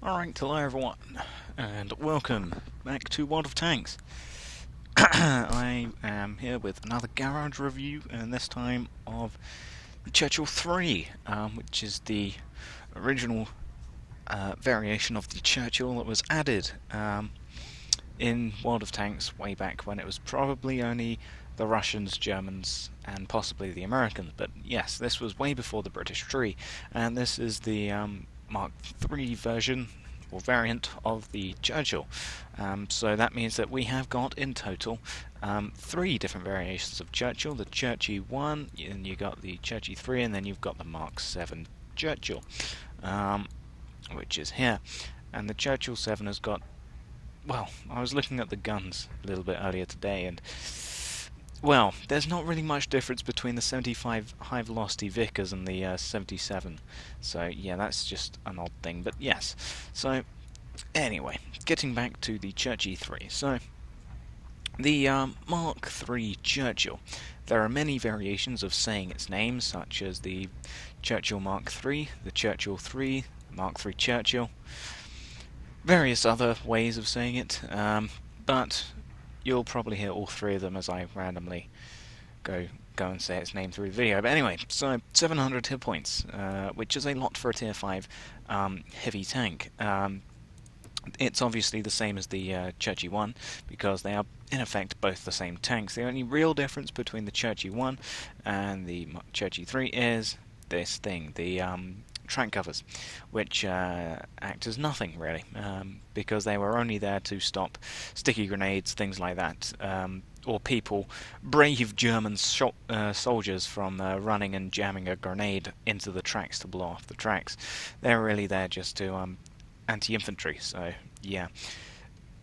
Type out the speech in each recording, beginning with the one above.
Alright, hello everyone, and welcome back to World of Tanks. I am here with another garage review, and this time of the Churchill III, which is the original variation of the Churchill that was added in World of Tanks way back when it was probably only the Russians, Germans, and possibly the Americans. But yes, this was way before the British tree, and this is the Mark III version or variant of the Churchill. So that means that we have got in total three different variations of Churchill: the Churchill I, and you got the Churchill III, and then you've got the Mark VII Churchill, which is here. And the Churchill 7 has got, well, I was looking at the guns a little bit earlier today, and well, there's not really much difference between the 75 high velocity Vickers and the 77. So yeah, that's just an odd thing, but yes. So anyway, getting back to the Churchill III. So the Mark III Churchill. There are many variations of saying its name, such as the Churchill Mark III, the Churchill III, Mark III Churchill, various other ways of saying it, but you'll probably hear all three of them as I randomly go and say its name through the video. But anyway, so 700 hit points, which is a lot for a tier 5 heavy tank. It's obviously the same as the Churchill I, because they are in effect both the same tanks. The only real difference between the Churchill I and the Churchill III is this thing, the track covers, which act as nothing really, because they were only there to stop sticky grenades, things like that, or people, brave German soldiers from running and jamming a grenade into the tracks to blow off the tracks. They're really there just to anti-infantry, so yeah.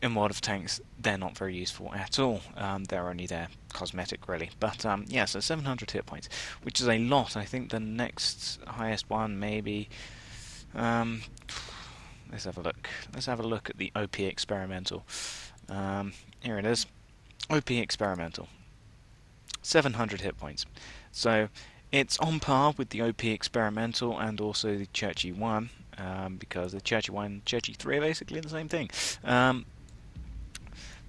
In World of Tanks, they're not very useful at all. They're only there cosmetic, really. But yeah, so 700 hit points, which is a lot. I think the next highest one, maybe. Let's have a look. Let's have a look at the OP Experimental. Here it is. OP Experimental. 700 hit points. So it's on par with the OP Experimental and also the Churchill I, because the Churchill I and Churchill III are basically the same thing.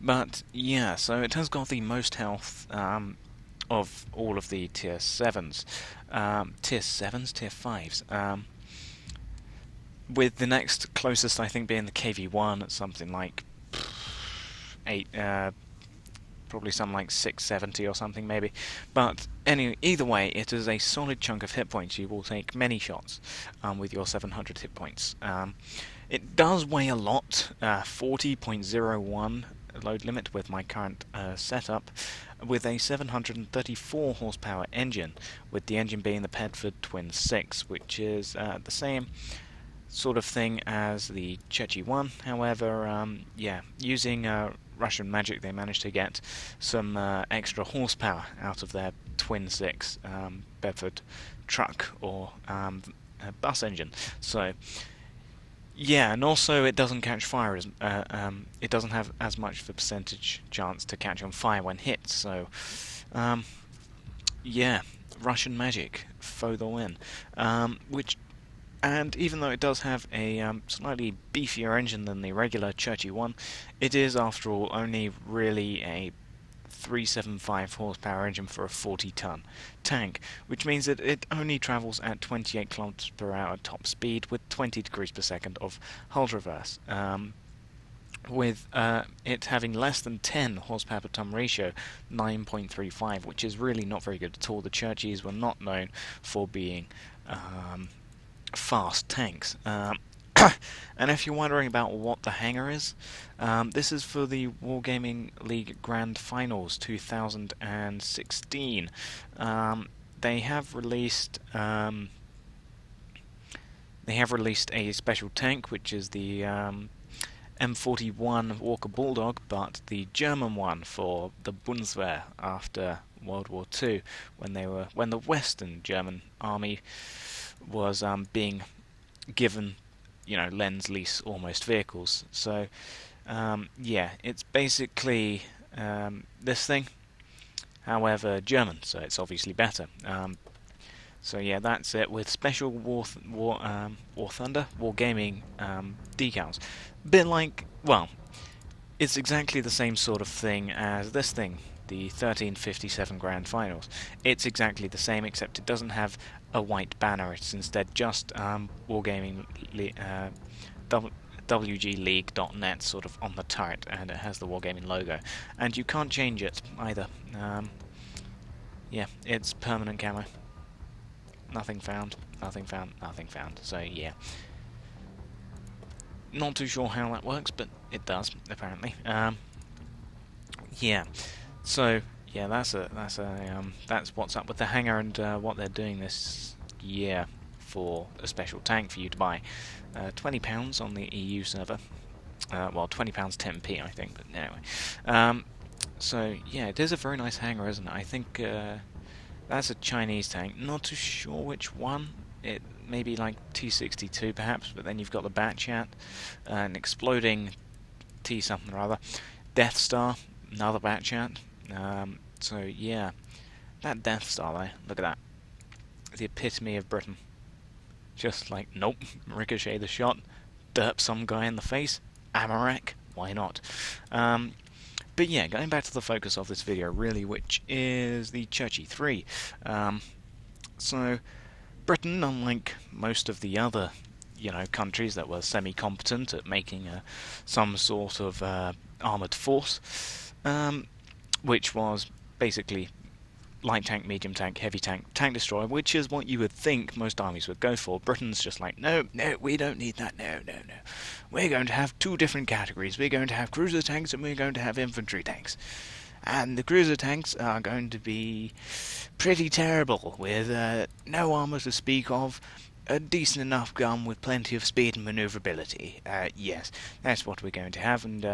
But yeah, so it has got the most health of all of the tier 7s. Tier 7s? Tier 5s. With the next closest, I think, being the KV1 at something like 8, probably something like 670 or something, maybe. But anyway, either way, it is a solid chunk of hit points. You will take many shots with your 700 hit points. It does weigh a lot, 40.01 load limit with my current setup, with a 734 horsepower engine, with the engine being the Pedford Twin 6, which is the same sort of thing as the Churchill I. However, yeah, using Russian magic, they managed to get some extra horsepower out of their Twin 6 Bedford truck or bus engine. So yeah, and also it doesn't catch fire as it doesn't have as much of a percentage chance to catch on fire when hit. So yeah, Russian magic for the win. Which, and even though it does have a slightly beefier engine than the regular Churchill I, it is after all only really a 375 horsepower engine for a 40-ton tank, which means that it only travels at 28 kilometers per hour top speed with 20 degrees per second of hull reverse. With it having less than 10 horsepower per ton ratio, 9.35, which is really not very good at all. The Churchills were not known for being fast tanks. And if you're wondering about what the hangar is, this is for the Wargaming League Grand Finals 2016. They have released a special tank, which is the M41 Walker Bulldog, but the German one for the Bundeswehr after World War II, when the Western German army was being given, lend-lease almost vehicles. So yeah, it's basically this thing, however German, so it's obviously better. So yeah, that's it with special War Thunder Wargaming decals. Bit like, well, it's exactly the same sort of thing as this thing, the 1357 Grand Finals. It's exactly the same, except it doesn't have a white banner. It's instead just Wargaming WGLeague.net sort of on the turret, and it has the Wargaming logo. And you can't change it either. Yeah, it's permanent camo. Nothing found, nothing found, nothing found. So yeah, not too sure how that works, but it does apparently. Yeah, so yeah, that's what's up with the hangar and what they're doing this year for a special tank for you to buy. £20 on the EU server. Well, £20 10p I think, but anyway. So yeah, it is a very nice hangar, isn't it? I think that's a Chinese tank. Not too sure which one. It may be like T-62 perhaps, but then you've got the Batchat, an exploding T something or other, Death Star, another Batchat. So yeah, that Death Star there, look at that. The epitome of Britain. Just like, nope, ricochet the shot, derp some guy in the face, Amarak, why not? But yeah, going back to the focus of this video really, which is the Churchill III. So Britain, unlike most of the other, countries that were semi-competent at making some sort of armoured force, which was basically light tank, medium tank, heavy tank, tank destroyer, which is what you would think most armies would go for. Britain's just like, no, we don't need that, no. We're going to have two different categories. We're going to have cruiser tanks and we're going to have infantry tanks. And the cruiser tanks are going to be pretty terrible, with no armour to speak of, a decent enough gun with plenty of speed and manoeuvrability. Yes, that's what we're going to have, and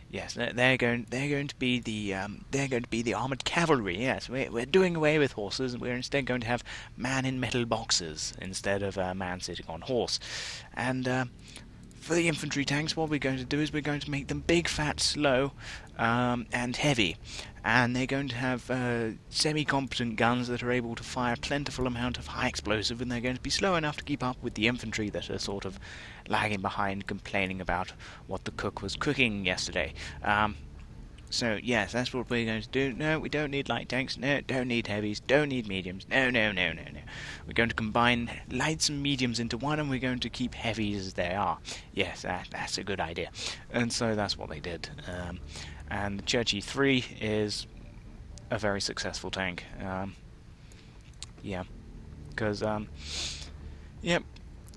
yes, they're going to be the armoured cavalry. Yes, we're doing away with horses, and we're instead going to have man in metal boxes instead of man sitting on horse. And for the infantry tanks, what we're going to do is we're going to make them big, fat, slow, and heavy. And they're going to have semi-competent guns that are able to fire a plentiful amount of high explosive, and they're going to be slow enough to keep up with the infantry that are sort of lagging behind, complaining about what the cook was cooking yesterday. So yes, that's what we're going to do. No, we don't need light tanks. No, don't need heavies. Don't need mediums. No. We're going to combine lights and mediums into one, and we're going to keep heavies as they are. Yes, that's a good idea. And so that's what they did. And the Churchill III is a very successful tank. Yeah, because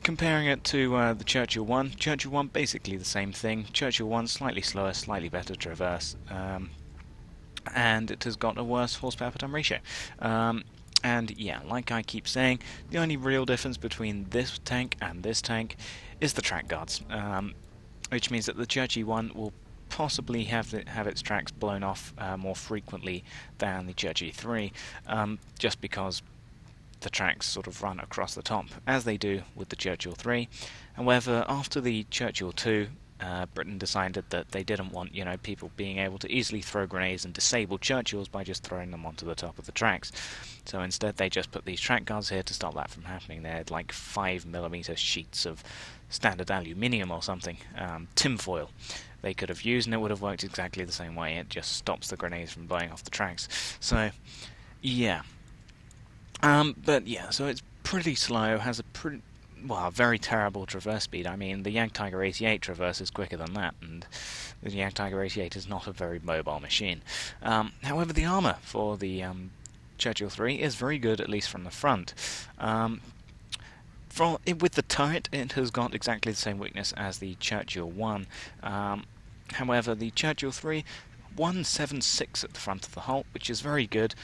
comparing it to the Churchill 1, Churchill 1 basically the same thing. Churchill 1 slightly slower, slightly better traverse, and it has got a worse horsepower per ton ratio. And yeah, like I keep saying, the only real difference between this tank and this tank is the track guards, which means that the Churchill 1 will possibly have its tracks blown off more frequently than the Churchill 3, just because the tracks sort of run across the top, as they do with the Churchill 3. However, after the Churchill 2, Britain decided that they didn't want, people being able to easily throw grenades and disable Churchills by just throwing them onto the top of the tracks. So instead they just put these track guards here to stop that from happening. They had like 5mm sheets of standard aluminium or something, tinfoil, they could have used, and it would have worked exactly the same way. It just stops the grenades from blowing off the tracks. So, yeah. But yeah, so it's pretty slow, has a very terrible traverse speed. I mean, the Jagdtiger 88 traverses quicker than that, and the Jagdtiger 88 is not a very mobile machine. However, the armour for the Churchill 3 is very good, at least from the front. With the turret, it has got exactly the same weakness as the Churchill 1. However, the Churchill 3, 176 at the front of the hull, which is very good,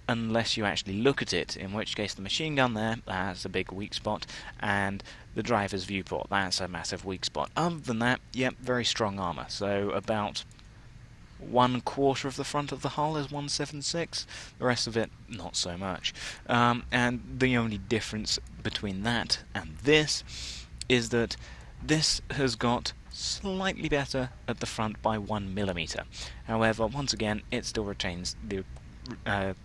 unless you actually look at it, in which case the machine gun there, that's a big weak spot, and the driver's viewport, that's a massive weak spot. Other than that, yep, very strong armour. So about 1/4 of the front of the hull is 176, the rest of it not so much. And the only difference between that and this is that this has got slightly better at the front by 1mm. However, once again, it still retains the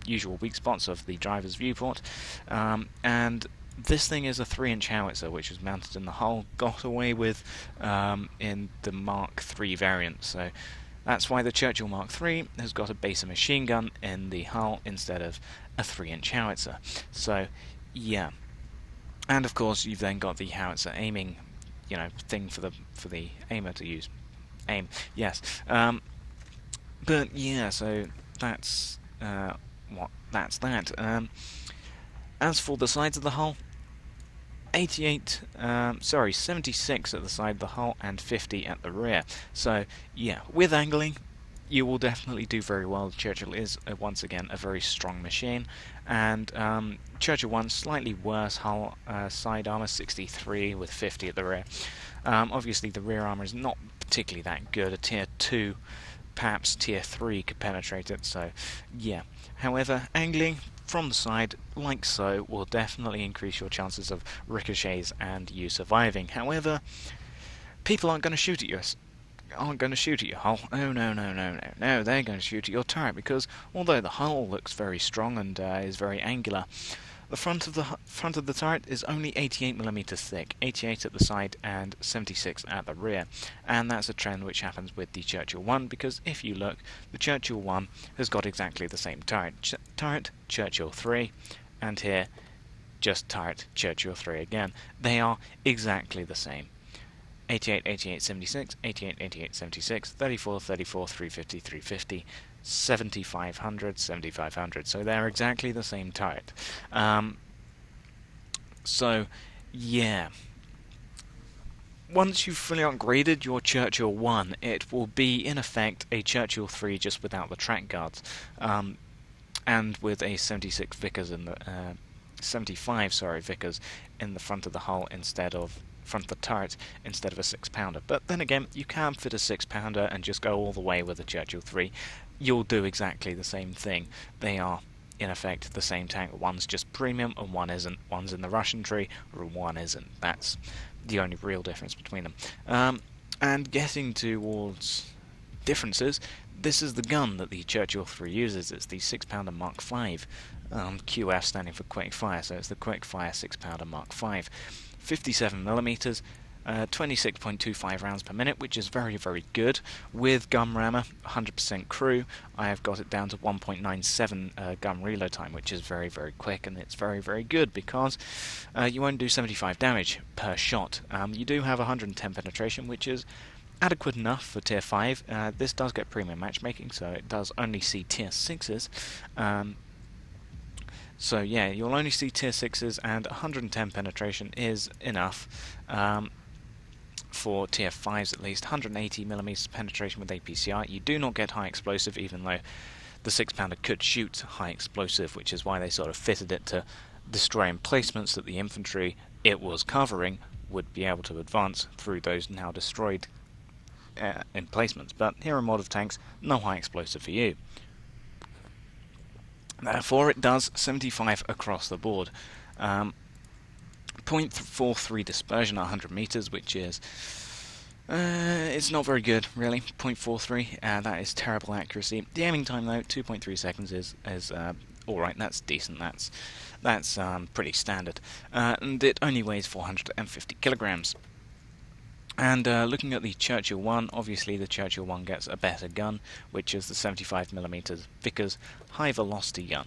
usual weak spots of the driver's viewport, and this thing is a 3-inch howitzer, which is mounted in the hull, got away with in the Mark III variant. So that's why the Churchill Mark III has got a base machine gun in the hull instead of a 3-inch howitzer. So, yeah. And of course, you've then got the howitzer aiming, thing for the aimer to use. Aim, yes. But yeah, so that's that's that. As for the sides of the hull, 76 at the side of the hull and 50 at the rear. So yeah, with angling, you will definitely do very well. Churchill is once again a very strong machine, and Churchill 1 slightly worse hull side armor, 63 with 50 at the rear. Obviously the rear armor is not particularly that good. A tier 2, perhaps tier 3 could penetrate it, so yeah. However, angling from the side, like so, will definitely increase your chances of ricochets and you surviving. However, people aren't going to shoot at you. Aren't going to shoot at your hull. Oh no, they're going to shoot at your turret, because although the hull looks very strong and is very angular, the front of the turret is only 88mm thick, 88 at the side and 76 at the rear, and that's a trend which happens with the Churchill 1, because if you look, the Churchill 1 has got exactly the same turret. Turret Churchill 3, and here just turret Churchill 3 again. They are exactly the same. 88, 88, 76, 88, 88, 76, 34, 34, 350, 350, 7500, 7500. So they're exactly the same turret. So, yeah. Once you've fully upgraded your Churchill 1, it will be, in effect, a Churchill 3 just without the track guards. And with a 76 Vickers in the... 75, Vickers in the front of the hull instead of... front of the turret instead of a 6-pounder. But then again, you can fit a 6-pounder and just go all the way with a Churchill 3. You'll do exactly the same thing. They are, in effect, the same tank. One's just premium and one isn't. One's in the Russian tree or one isn't. That's the only real difference between them. And getting towards differences, this is the gun that the Churchill 3 uses. It's the 6-pounder Mark V. QF standing for quick fire, so it's the quick fire 6-pounder Mark V. 57mm, 26.25 rounds per minute, which is very, very good. With gun rammer, 100% crew, I have got it down to 1.97 gun reload time, which is very, very quick, and it's very, very good because you won't do 75 damage per shot. You do have 110 penetration, which is adequate enough for tier 5. This does get premium matchmaking, so it does only see tier 6s. So yeah, you'll only see tier 6s, and 110 penetration is enough for tier 5s at least. 180mm penetration with APCR. You do not get high explosive, even though the 6-pounder could shoot high explosive, which is why they sort of fitted it to destroy emplacements that the infantry it was covering would be able to advance through those now destroyed emplacements. But here in World of Tanks, no high explosive for you. Therefore, it does 75 across the board. 0.43 dispersion at 100 meters, which is... it's not very good, really. 0.43, that is terrible accuracy. The aiming time, though, 2.3 seconds is alright, that's decent, that's pretty standard. And it only weighs 450 kilograms. And looking at the Churchill 1, obviously the Churchill 1 gets a better gun, which is the 75mm Vickers high velocity gun.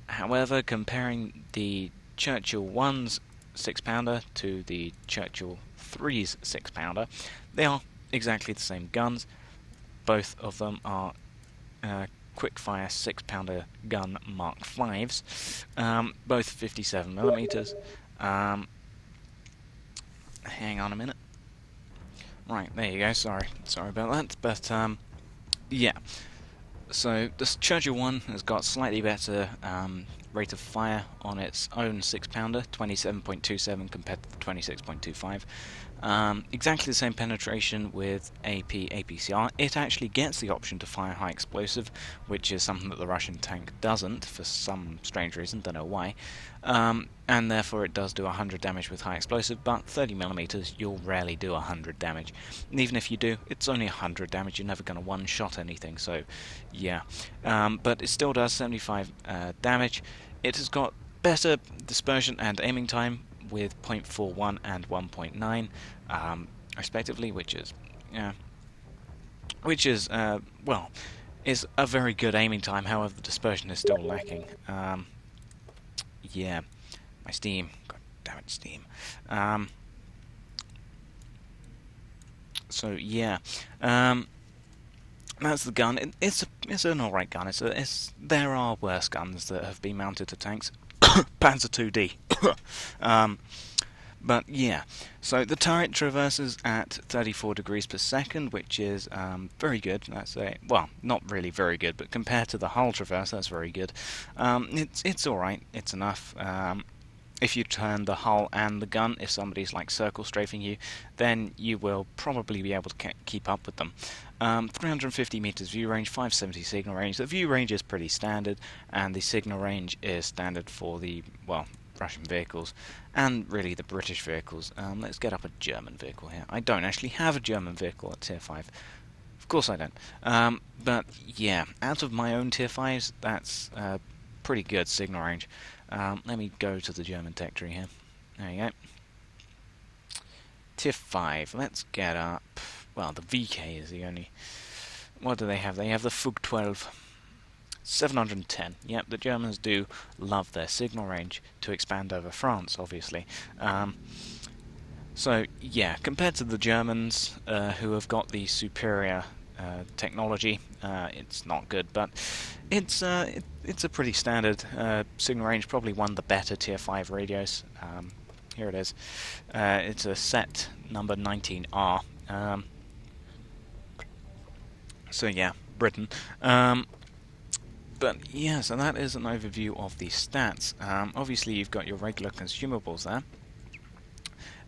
However, comparing the Churchill 1's 6-pounder to the Churchill 3's 6-pounder, they are exactly the same guns. Both of them are quick-fire 6-pounder gun Mark V's, both 57mm. Hang on a minute. Right, there you go, sorry about that, but yeah. So, this Churchill 1 has got slightly better rate of fire on its own 6-pounder, 27.27 compared to the 26.25. Exactly the same penetration with APCR. It actually gets the option to fire high explosive, which is something that the Russian tank doesn't for some strange reason, don't know why. And therefore it does do 100 damage with high explosive, but 30mm you'll rarely do 100 damage. And even if you do, it's only 100 damage, you're never going to one-shot anything, so yeah. But it still does 75 damage. It has got better dispersion and aiming time with 0.41 and 1.9 respectively, which is well, is a very good aiming time. However, the dispersion is still lacking. Yeah, my Steam, god damn it, Steam. So yeah, that's the gun. It's an alright gun. There are worse guns that have been mounted to tanks. Panzer 2D. But yeah, so the turret traverses at 34 degrees per second, which is very good. That's well, not really very good, but compared to the hull traverse, that's very good. It's all right. It's enough. If you turn the hull and the gun, if somebody's like circle strafing you, then you will probably be able to keep up with them. 350 meters view range, 570 signal range. The view range is pretty standard, and the signal range is standard for the, well, Russian vehicles, and really the British vehicles. Let's get up a German vehicle here. I don't actually have a German vehicle at tier 5. Of course I don't. But yeah, out of my own tier 5s, that's pretty good signal range. Let me go to the German tech tree here. There you go. Tier 5, let's get up. Well, the VK is the only... What do they have? They have the Fug 12. 710. Yep, the Germans do love their signal range to expand over France, obviously. So, yeah, compared to the Germans, who have got the superior technology, it's not good, but it's a pretty standard signal range, probably one of the better tier 5 radios. Here it is. It's a set number 19R. So yeah, Britain. But yeah, so that is an overview of the stats. Obviously you've got your regular consumables there.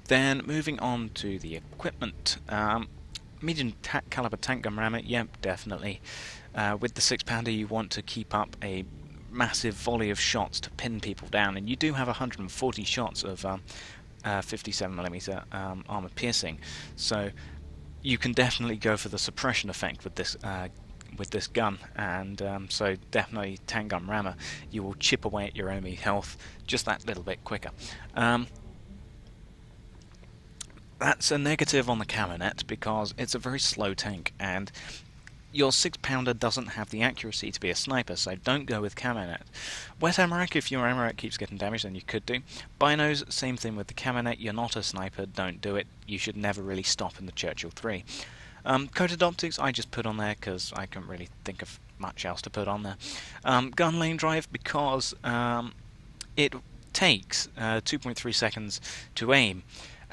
Then moving on to the equipment. Medium caliber tank gun rammer, yep, definitely. With the 6-pounder you want to keep up a massive volley of shots to pin people down, and you do have 140 shots of 57mm armor piercing, so you can definitely go for the suppression effect with this gun, and so definitely tank gun rammer, you will chip away at your enemy health just that little bit quicker. That's a negative on the Caminet because it's a very slow tank, and your 6-pounder doesn't have the accuracy to be a sniper, so don't go with Caminet. Wet Amarak, if your Amarak keeps getting damaged, then you could do. Binos, same thing with the Caminet, you're not a sniper, don't do it. You should never really stop in the Churchill III. Coated optics, I just put on there because I couldn't really think of much else to put on there. Gun lane drive, because it takes 2.3 seconds to aim,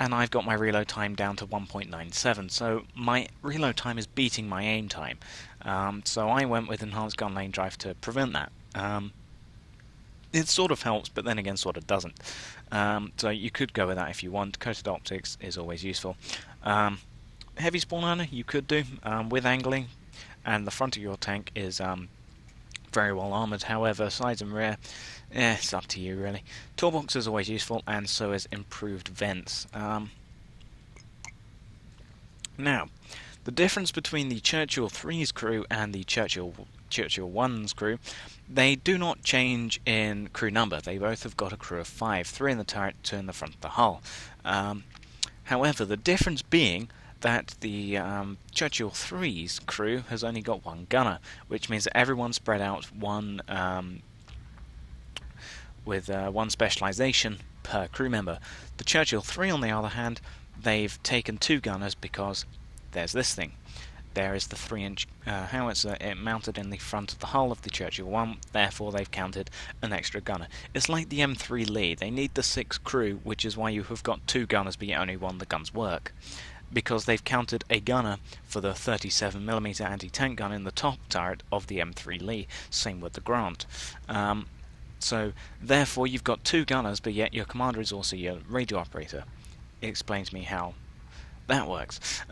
and I've got my reload time down to 1.97, so my reload time is beating my aim time. So I went with enhanced gun lane drive to prevent that. It sort of helps, but then again sort of doesn't. So you could go with that if you want. Coated optics is always useful. Heavy spawn earner you could do with angling, and the front of your tank is very well armoured. However, sides and rear, it's up to you really. Toolbox is always useful, and so is improved vents. Now, the difference between the Churchill III's crew and the Churchill I's crew, they do not change in crew number. They both have got a crew of 5, 3 in the turret, 2 in the front of the hull. However, the difference being that the Churchill III's crew has only got 1 gunner, which means that everyone's spread out with one specialisation per crew member. The Churchill III, on the other hand, they've taken 2 gunners because there's this thing. There is the 3-inch howitzer mounted in the front of the hull of the Churchill I, therefore they've counted an extra gunner. It's like the M3 Lee. They need the 6 crew, which is why you have got 2 gunners but yet only 1 the guns work, because they've counted a gunner for the 37mm anti-tank gun in the top turret of the M3 Lee. Same with the Grant. So therefore you've got 2 gunners, but yet your commander is also your radio operator. Explain to me how that works.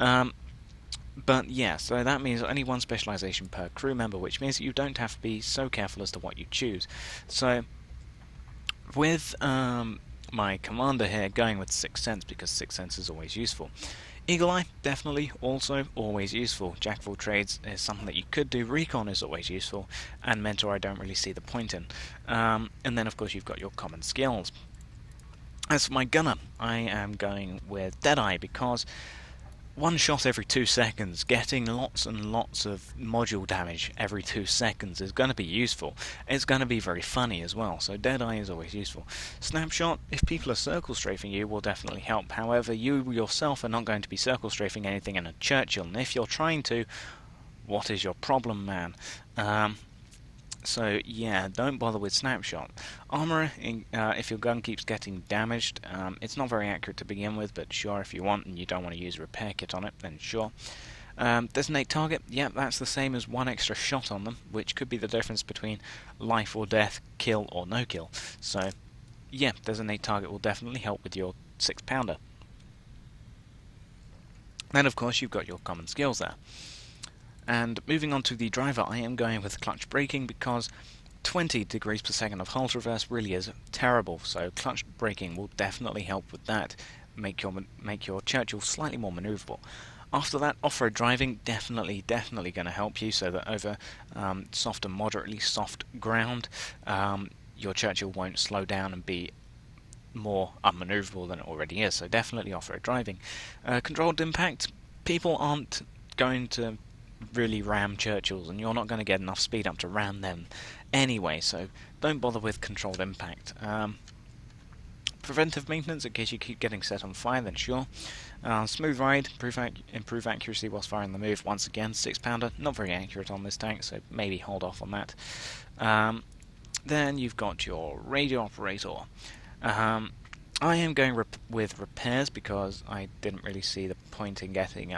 But yeah, so that means only 1 specialization per crew member, which means that you don't have to be so careful as to what you choose. So with my commander here going with 6th Sense, because 6th Sense is always useful. Eagle Eye, definitely, also always useful. Jack of all trades is something that you could do. Recon is always useful, and Mentor I don't really see the point in. And then of course you've got your common skills. As for my gunner, I am going with Deadeye because 1 shot every 2 seconds, getting lots and lots of module damage every 2 seconds is going to be useful. It's going to be very funny as well, so Deadeye is always useful. Snapshot, if people are circle strafing you, will definitely help. However, you yourself are not going to be circle strafing anything in a Churchill, and if you're trying to, what is your problem, man? So yeah, don't bother with Snapshot. Armourer, if your gun keeps getting damaged, it's not very accurate to begin with, but sure, if you want and you don't want to use a repair kit on it, then sure. Designate target, yeah, that's the same as 1 extra shot on them, which could be the difference between life or death, kill or no kill. So yeah, designate target will definitely help with your 6-pounder. Then of course you've got your common skills there. And moving on to the driver, I am going with clutch braking because 20 degrees per second of hull reverse really is terrible, so clutch braking will definitely help with that, make your Churchill slightly more manoeuvrable. After that, off-road driving, definitely going to help you, so that over soft and moderately soft ground, your Churchill won't slow down and be more unmanoeuvrable than it already is, so definitely off-road driving. Controlled impact, people aren't going to really ram Churchills, and you're not going to get enough speed up to ram them anyway, so don't bother with controlled impact. Preventive maintenance, in case you keep getting set on fire, then sure. Smooth ride, improve accuracy whilst firing the move. Once again, 6-pounder, not very accurate on this tank, so maybe hold off on that. Then you've got your radio operator. I am going with repairs because I didn't really see the point in getting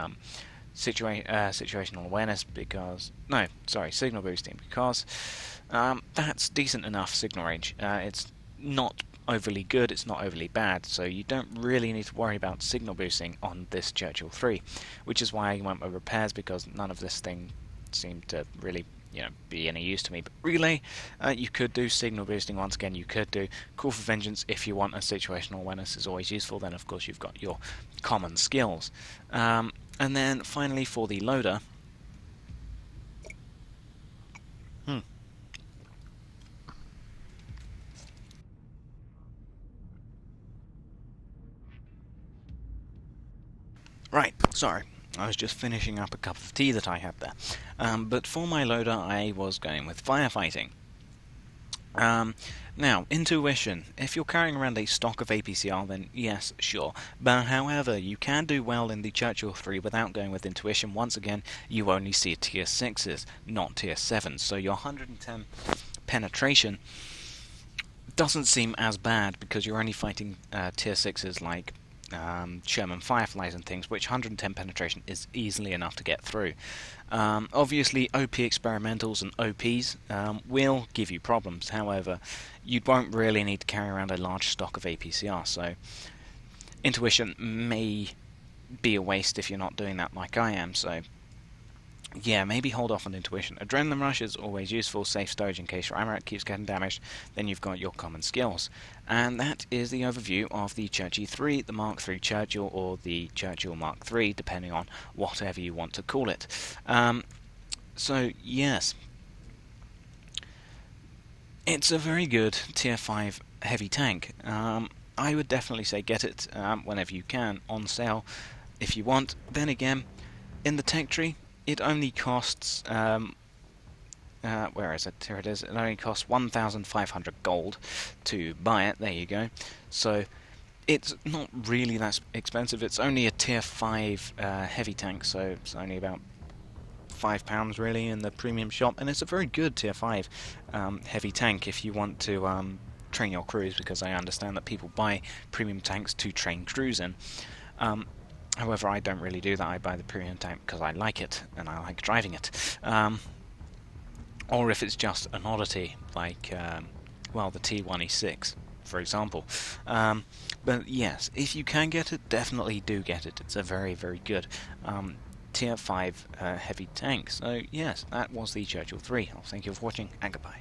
situational awareness signal boosting, because that's decent enough signal range. It's not overly good, it's not overly bad, so you don't really need to worry about signal boosting on this Churchill 3, which is why I went with repairs, because none of this thing seemed to really be any use to me. But relay, you could do signal boosting. Once again, you could do call for vengeance if you want. A situational awareness is always useful. Then of course you've got your common skills. And then finally for the loader, Right, sorry, I was just finishing up a cup of tea that I had there. But for my loader, I was going with firefighting. Now, intuition. If you're carrying around a stock of APCR, then yes, sure. But however, you can do well in the Churchill 3 without going with intuition. Once again, you only see tier 6s, not tier 7s. So your 110 penetration doesn't seem as bad because you're only fighting tier 6s like Sherman Fireflies and things, which 110 penetration is easily enough to get through. Obviously, OP experimentals and OPs will give you problems. However, you won't really need to carry around a large stock of APCR, so intuition may be a waste if you're not doing that like I am. So yeah, maybe hold off on intuition. Adrenaline rush is always useful, safe storage in case your ammo keeps getting damaged. Then you've got your common skills. And that is the overview of the Churchill 3, the Mark III Churchill, or the Churchill Mark III, depending on whatever you want to call it. So yes, it's a very good tier 5 heavy tank. I would definitely say get it whenever you can, on sale if you want. Then again, in the tech tree, it only costs, where is it? Here it is. It only costs 1,500 gold to buy it. There you go. So it's not really that expensive. It's only a tier 5 heavy tank, so it's only about £5 really in the premium shop, and it's a very good tier 5 heavy tank if you want to train your crews, because I understand that people buy premium tanks to train crews in. However, I don't really do that. I buy the premium tank because I like it, and I like driving it. Or if it's just an oddity, like well, the T1E6, for example. But yes, if you can get it, definitely do get it. It's a very, very good Tier 5 heavy tank. So yes, that was the Churchill 3. Thank you for watching, and goodbye.